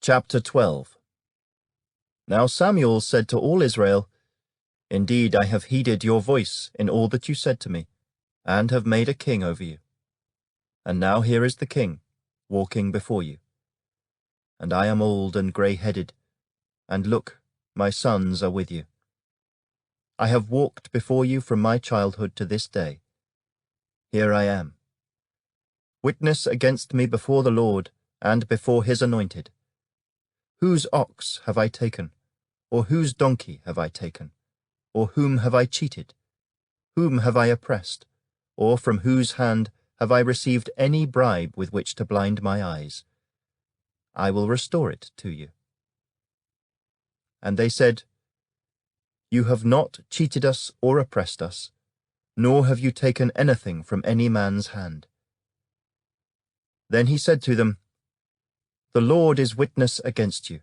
Chapter 12. Now Samuel said to all Israel, Indeed, I have heeded your voice in all that you said to me, and have made a king over you. And now here is the king, walking before you. And I am old and grey-headed, and look, my sons are with you. I have walked before you from my childhood to this day. Here I am. Witness against me before the Lord and before his anointed. Whose ox have I taken, or whose donkey have I taken, or whom have I cheated? Whom have I oppressed, or from whose hand have I received any bribe with which to blind my eyes? I will restore it to you. And they said, You have not cheated us or oppressed us, nor have you taken anything from any man's hand. Then he said to them, The Lord is witness against you,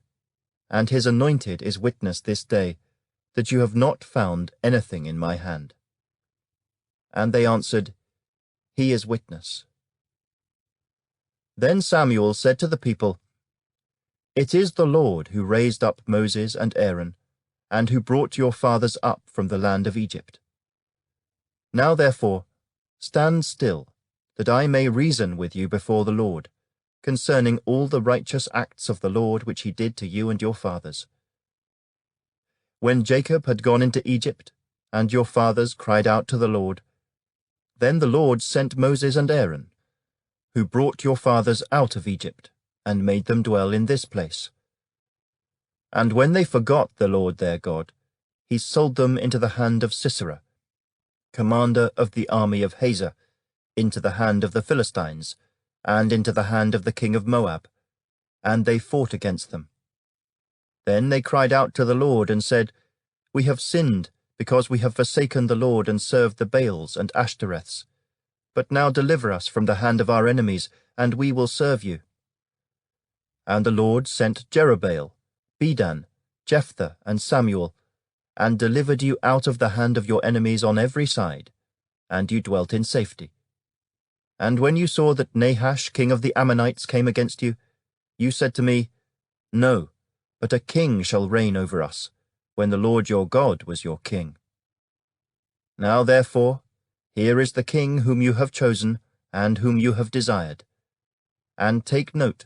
and his anointed is witness this day, that you have not found anything in my hand. And they answered, He is witness. Then Samuel said to the people, It is the Lord who raised up Moses and Aaron, and who brought your fathers up from the land of Egypt. Now therefore, stand still, that I may reason with you before the Lord, concerning all the righteous acts of the Lord which he did to you and your fathers. When Jacob had gone into Egypt, and your fathers cried out to the Lord, then the Lord sent Moses and Aaron, who brought your fathers out of Egypt, and made them dwell in this place. And when they forgot the Lord their God, he sold them into the hand of Sisera, commander of the army of Hazor, into the hand of the Philistines, and into the hand of the king of Moab, and they fought against them. Then they cried out to the Lord and said, We have sinned, because we have forsaken the Lord and served the Baals and Ashtoreths. But now deliver us from the hand of our enemies, and we will serve you. And the Lord sent Jerubbaal, Bedan, Jephthah, and Samuel, and delivered you out of the hand of your enemies on every side, and you dwelt in safety. And when you saw that Nahash, king of the Ammonites, came against you, you said to me, No, but a king shall reign over us, when the Lord your God was your king. Now therefore, here is the king whom you have chosen, and whom you have desired. And take note,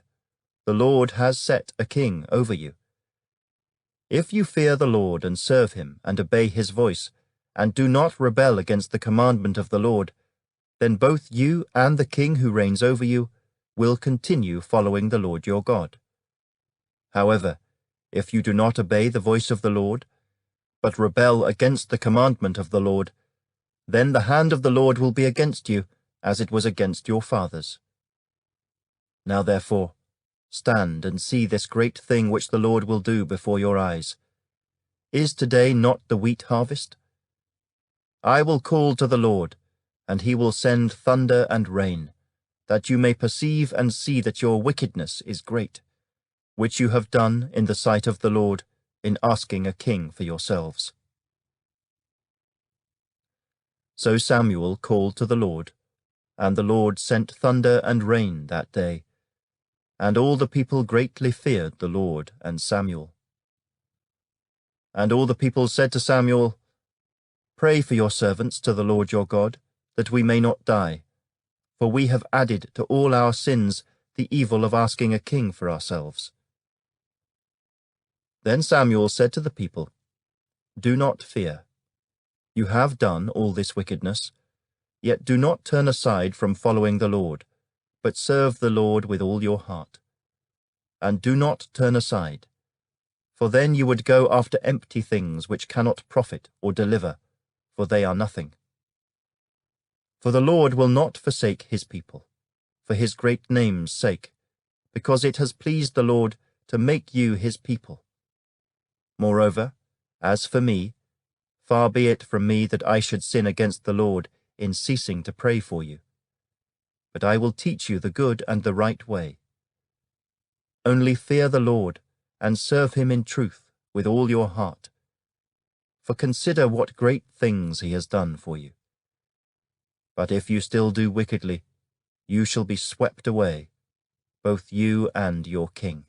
the Lord has set a king over you. If you fear the Lord and serve him and obey his voice, and do not rebel against the commandment of the Lord, then both you and the king who reigns over you will continue following the Lord your God. However, if you do not obey the voice of the Lord, but rebel against the commandment of the Lord, then the hand of the Lord will be against you, as it was against your fathers. Now therefore, stand and see this great thing which the Lord will do before your eyes. Is today not the wheat harvest? I will call to the Lord, and he will send thunder and rain, that you may perceive and see that your wickedness is great, which you have done in the sight of the Lord, in asking a king for yourselves. So Samuel called to the Lord, and the Lord sent thunder and rain that day, and all the people greatly feared the Lord and Samuel. And all the people said to Samuel, Pray for your servants to the Lord your God, that we may not die, for we have added to all our sins the evil of asking a king for ourselves. Then Samuel said to the people, Do not fear. You have done all this wickedness, yet do not turn aside from following the Lord, but serve the Lord with all your heart. And do not turn aside, for then you would go after empty things which cannot profit or deliver, for they are nothing. For the Lord will not forsake his people, for his great name's sake, because it has pleased the Lord to make you his people. Moreover, as for me, far be it from me that I should sin against the Lord in ceasing to pray for you. But I will teach you the good and the right way. Only fear the Lord, and serve him in truth with all your heart. For consider what great things he has done for you. But if you still do wickedly, you shall be swept away, both you and your king.